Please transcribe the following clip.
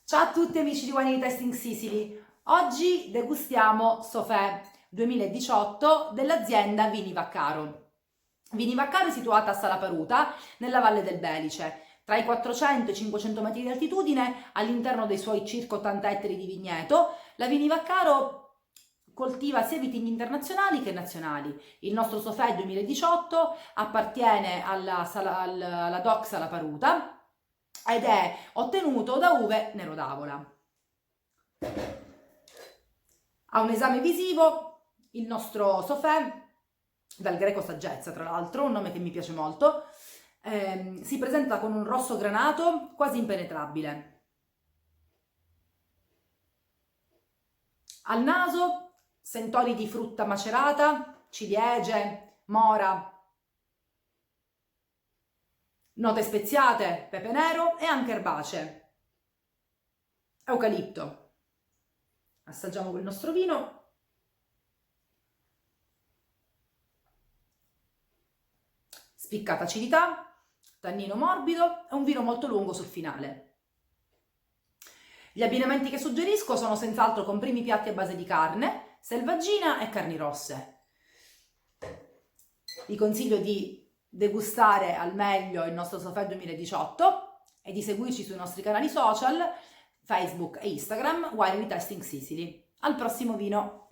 Ciao a tutti amici di Wine Tasting Sicily, oggi degustiamo Sofè 2018 dell'azienda Vini Vaccaro. Vini Vaccaro è situata a Salaparuta, nella Valle del Belice, tra i 400 e i 500 metri di altitudine, all'interno dei suoi circa 80 ettari di vigneto. La Vini Vaccaro coltiva sia vitigni internazionali che nazionali. Il nostro Sofè 2018 appartiene alla DOC Salaparuta ed è ottenuto da uve Nero d'Avola. Ha un esame visivo il nostro Sofè, dal greco saggezza tra l'altro, un nome che mi piace molto. Si presenta con un rosso granato quasi impenetrabile. Al naso sentori di frutta macerata, ciliegie, mora, note speziate, pepe nero e anche erbacee. Eucalipto. Assaggiamo quel nostro vino. Spiccata acidità, tannino morbido e un vino molto lungo sul finale. Gli abbinamenti che suggerisco sono senz'altro con primi piatti a base di carne, selvaggina e carni rosse. Vi consiglio di degustare al meglio il nostro Sofè 2018 e di seguirci sui nostri canali social, Facebook e Instagram, Wine Tasting Sicily. Al prossimo vino!